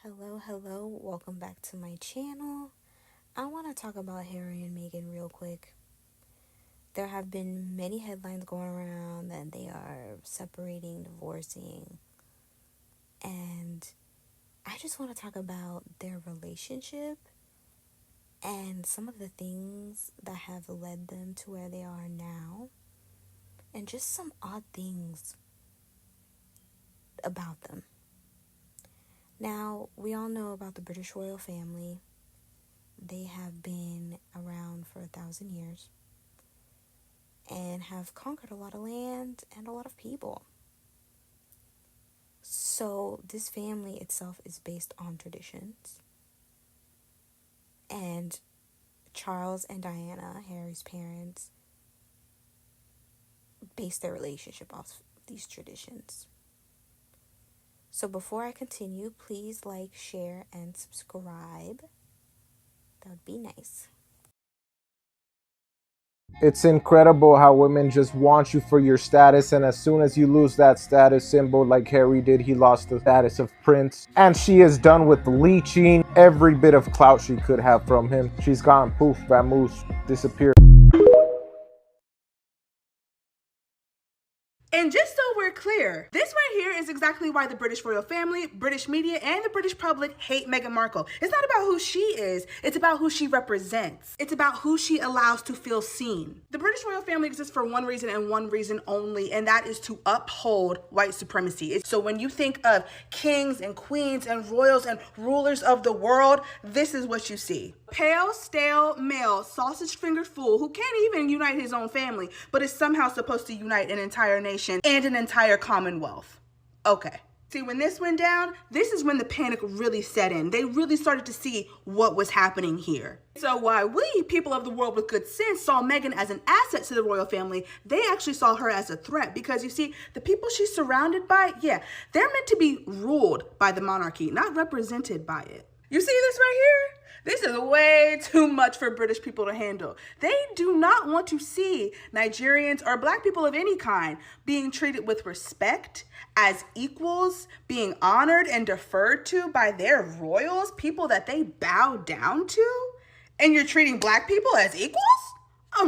Hello, welcome back to my channel. I want to talk about Harry and Meghan real quick. There have been many headlines going around that they are separating, divorcing, and I just want to talk about their relationship and some of the things that have led them to where they are now, and just some odd things about them. Now, we all know about the British royal family. They have been around for 1,000 years and have conquered a lot of land and a lot of people. So, this family itself is based on traditions. And Charles and Diana, Harry's parents, base their relationship off these traditions. So, before I continue, please like, share, and subscribe. That would be nice. It's incredible how women just want you for your status, and as soon as you lose that status symbol, like Harry did, he lost the status of prince. And she is done with leeching every bit of clout she could have from him. She's gone poof, vamoose, disappeared. And just so we're clear, this right here is exactly why the British royal family, British media, and the British public hate Meghan Markle. It's not about who she is, it's about who she represents. It's about who she allows to feel seen. The British royal family exists for one reason and one reason only, and that is to uphold white supremacy. So when you think of kings and queens and royals and rulers of the world, this is what you see. Pale, stale, male, sausage-fingered fool who can't even unite his own family, but is somehow supposed to unite an entire nation and an entire commonwealth. Okay. See, when this went down, this is when the panic really set in. They really started to see what was happening here. So while we, people of the world with good sense, saw Meghan as an asset to the royal family, they actually saw her as a threat because you see, the people she's surrounded by, yeah, they're meant to be ruled by the monarchy, not represented by it. You see this right here? This is way too much for British people to handle. They do not want to see Nigerians or black people of any kind being treated with respect, as equals, being honored and deferred to by their royals, people that they bow down to. And you're treating black people as equals? Oh,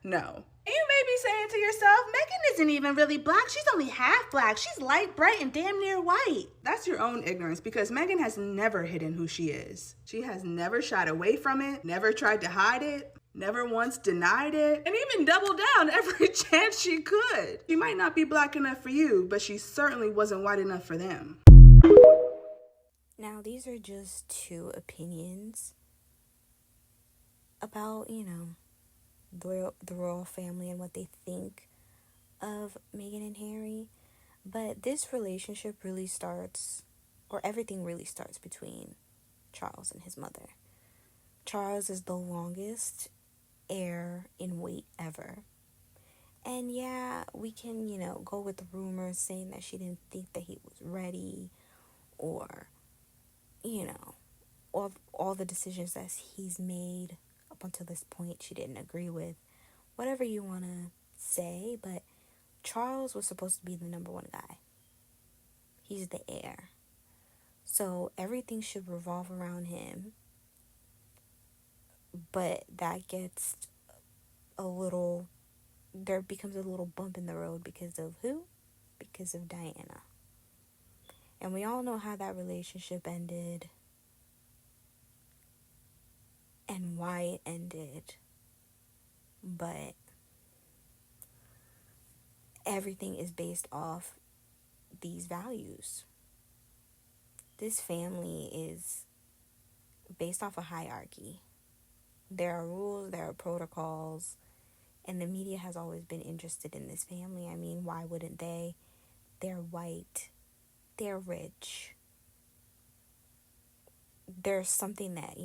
no. You may be saying to yourself, Meghan isn't even really black. She's only half black. She's light, bright, and damn near white. That's your own ignorance because Meghan has never hidden who she is. She has never shied away from it, never tried to hide it, never once denied it, and even doubled down every chance she could. She might not be black enough for you, but she certainly wasn't white enough for them. Now, these are just two opinions about, the royal family and what they think of Meghan and Harry. But this relationship really starts, or everything really starts between Charles and his mother. Charles is the longest heir in wait ever. And yeah, we can, go with the rumors saying that she didn't think that he was ready, or, all the decisions that he's made up until this point she didn't agree with. Whatever you want to say, but Charles was supposed to be the number one guy. He's the heir. So everything should revolve around him. But that gets there becomes a little bump in the road because of who? Because of Diana. And we all know how that relationship ended and why it ended. But everything is based off these values. This family is based off a hierarchy. There are rules, there are protocols, and the media has always been interested in this family. I mean, why wouldn't they? They're white, they're rich. There's something that,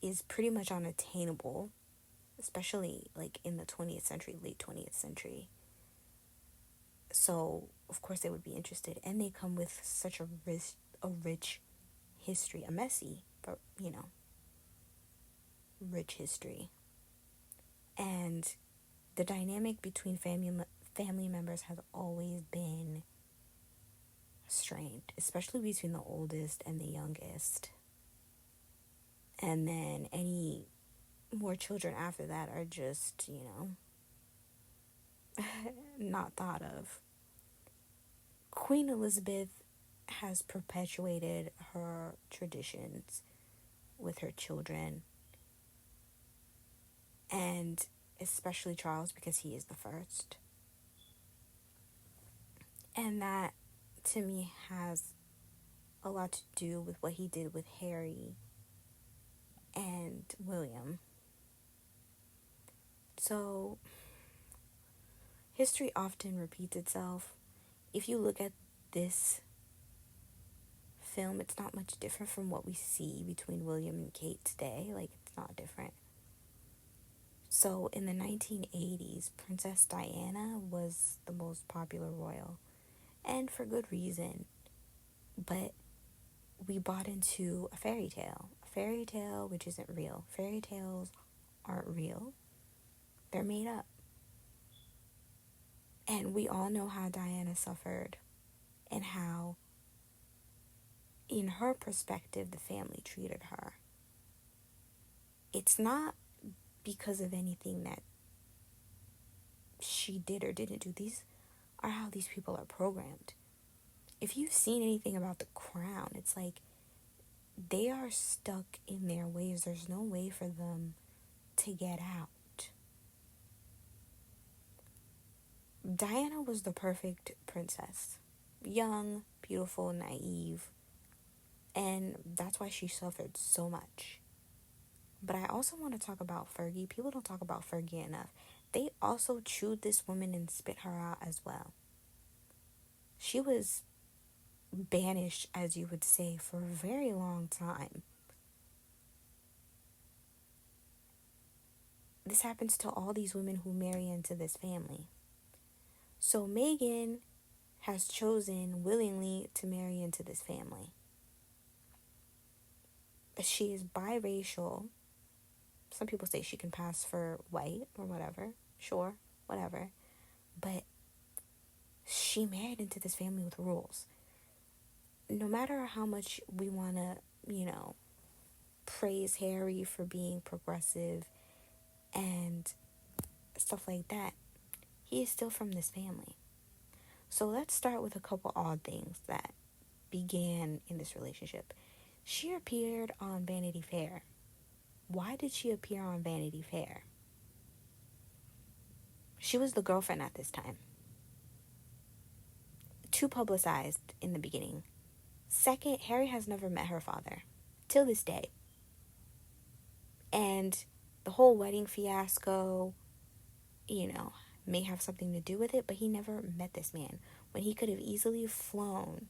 is pretty much unattainable, especially like in the 20th century, late 20th century. So, of course, they would be interested. And they come with such a rich history, a messy, but, rich history. And the dynamic between family members has always been strained, especially between the oldest and the youngest. And then any more children after that are just, not thought of. Queen Elizabeth has perpetuated her traditions with her children, and especially Charles, because he is the first. And that, to me, has a lot to do with what he did with Harry and William. So, history often repeats itself. If you look at this film, it's not much different from what we see between William and Kate today. Like, it's not different. So, in the 1980s, Princess Diana was the most popular royal, and for good reason. But we bought into a fairy tale which isn't real. Fairy tales aren't real, they're made up. And we all know how Diana suffered and how, in her perspective, the family treated her. It's not because of anything that she did or didn't do. These are how these people are programmed. If you've seen anything about the crown, it's like they are stuck in their ways. There's no way for them to get out. Diana was the perfect princess. Young, beautiful, naive. And that's why she suffered so much. But I also want to talk about Fergie. People don't talk about Fergie enough. They also chewed this woman and spit her out as well. She was banished, as you would say, for a very long time. This happens to all these women who marry into this family. So Meghan has chosen willingly to marry into this family. She is biracial. Some people say she can pass for white or whatever. Sure, whatever. But she married into this family with rules. No matter how much we want to, praise Harry for being progressive and stuff like that, he is still from this family. So let's start with a couple odd things that began in this relationship. She appeared on Vanity Fair. Why did she appear on Vanity Fair? She was the girlfriend at this time. Too publicized in the beginning. Second, Harry has never met her father till this day. And the whole wedding fiasco, may have something to do with it, but he never met this man when he could have easily flown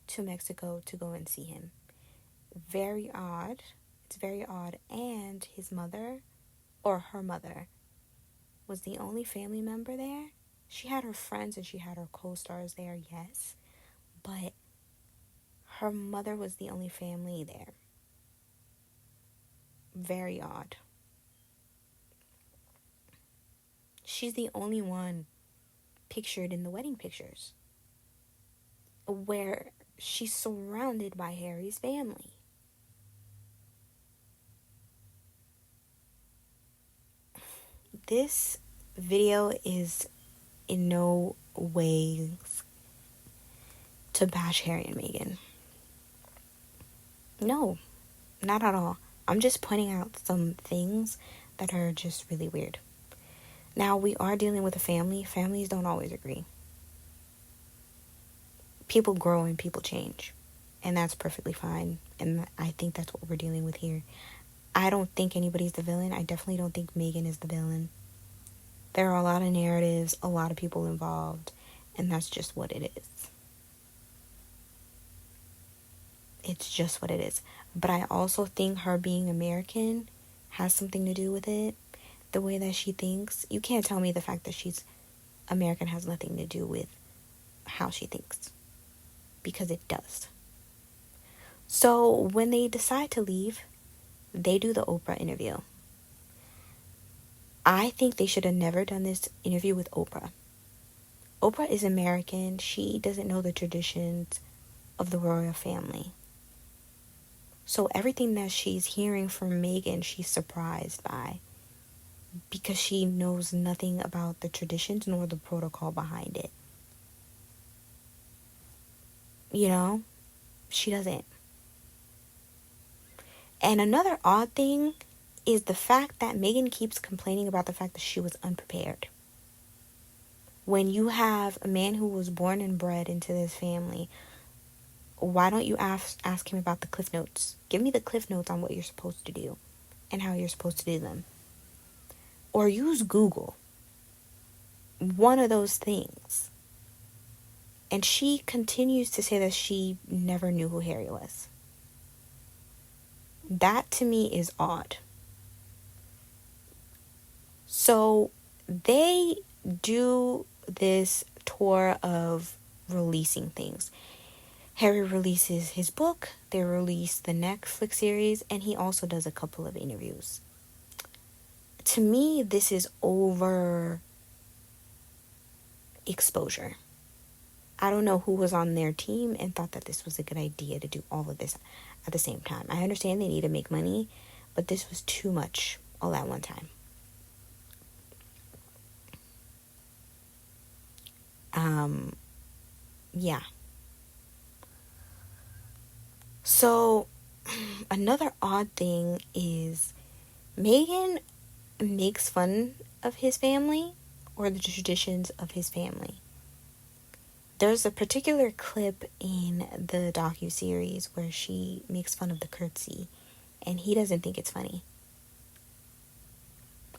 to Mexico to go and see him. Very odd. It's very odd. And his mother, or her mother, was the only family member there. She had her friends and she had her co-stars there, yes. But her mother was the only family there. Very odd. She's the only one pictured in the wedding pictures where she's surrounded by Harry's family. This video is in no way to bash Harry and Meghan. No, not at all. I'm just pointing out some things that are just really weird. Now, we are dealing with a family. Families don't always agree. People grow and people change. And that's perfectly fine. And I think that's what we're dealing with here. I don't think anybody's the villain. I definitely don't think Meghan is the villain. There are a lot of narratives, a lot of people involved, and that's just what it is. It's just what it is. But I also think her being American has something to do with it. The way that she thinks. You can't tell me the fact that she's American has nothing to do with how she thinks. Because it does. So when they decide to leave, they do the Oprah interview. I think they should have never done this interview with Oprah. Oprah is American. She doesn't know the traditions of the royal family. So everything that she's hearing from Meghan, she's surprised by, because she knows nothing about the traditions nor the protocol behind it. You know, she doesn't. And another odd thing is the fact that Meghan keeps complaining about the fact that she was unprepared. When you have a man who was born and bred into this family, why don't you ask him about the cliff notes? Give me the cliff notes on what you're supposed to do and how you're supposed to do them. Or use Google. One of those things. And she continues to say that she never knew who Harry was. That to me is odd. So they do this tour of releasing things. Harry releases his book, they release the Netflix series, and he also does a couple of interviews. To me, this is over exposure. I don't know who was on their team and thought that this was a good idea to do all of this at the same time. I understand they need to make money, but this was too much all at one time. Yeah. So, another odd thing is Meghan makes fun of his family or the traditions of his family. There's a particular clip in the docuseries where she makes fun of the curtsy, and he doesn't think it's funny.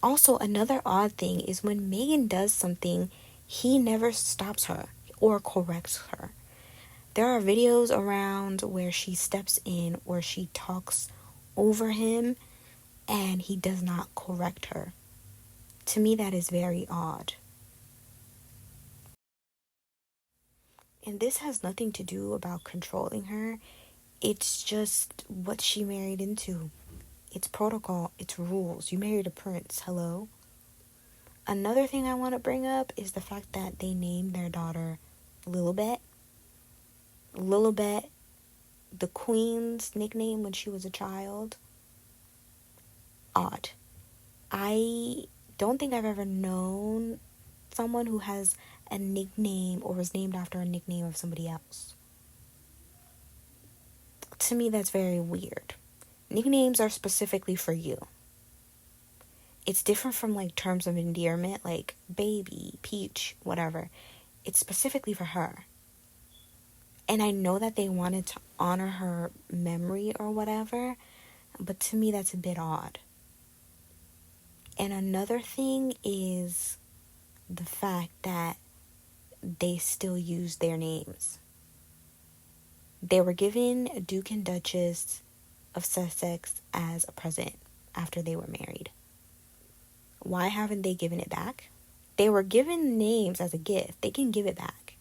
Also, another odd thing is when Meghan does something, he never stops her or corrects her. There are videos around where she steps in or she talks over him and he does not correct her. To me, that is very odd. And this has nothing to do about controlling her. It's just what she married into. It's protocol. It's rules. You married a prince. Hello? Another thing I want to bring up is the fact that they named their daughter Lilibet. Lilibet, the queen's nickname when she was a child. Odd. I don't think I've ever known someone who has a nickname or was named after a nickname of somebody else. To me, that's very weird. Nicknames are specifically for you. It's different from like terms of endearment, like baby, peach, whatever. It's specifically for her. And I know that they wanted to honor her memory or whatever, but to me that's a bit odd. And another thing is the fact that they still use their names. They were given Duke and Duchess of Sussex as a present after they were married. Why haven't they given it back? They were given names as a gift. They can give it back.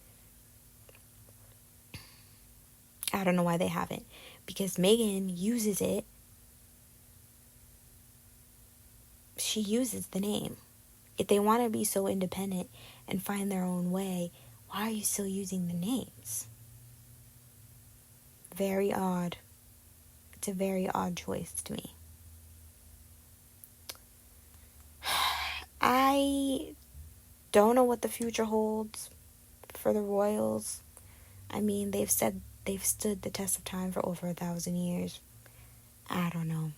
I don't know why they haven't. Because Meghan uses it. She uses the name. If they want to be so independent and find their own way, why are you still using the names? Very odd. It's a very odd choice to me. I don't know what the future holds for the royals. I mean, they've said they've stood the test of time for over 1,000 years. I don't know.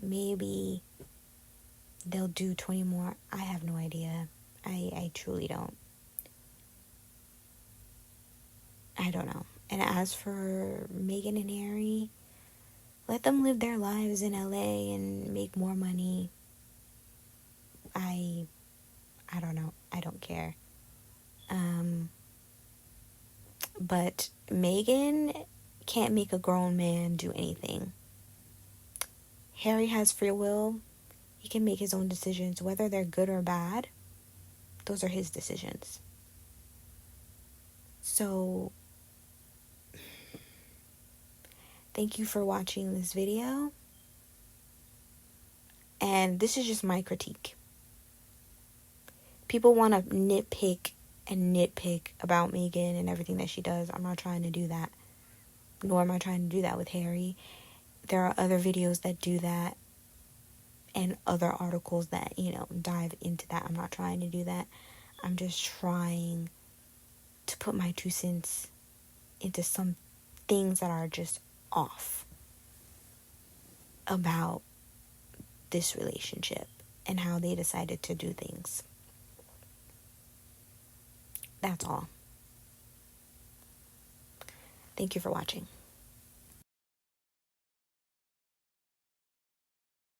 Maybe they'll do 20 more. I have no idea. I truly don't. I don't know. And as for Meghan and Harry, let them live their lives in LA and make more money. I don't know. I don't care. But Meghan can't make a grown man do anything. Harry has free will. He can make his own decisions, whether they're good or bad. Those are his decisions. So, thank you for watching this video. And this is just my critique. People want to nitpick about Meghan and everything that she does. I'm not trying to do that. nor am I trying to do that with Harry. There are other videos that do that and other articles that, dive into that. I'm not trying to do that. I'm just trying to put my 2 cents into some things that are just off about this relationship and how they decided to do things. That's all. Thank you for watching.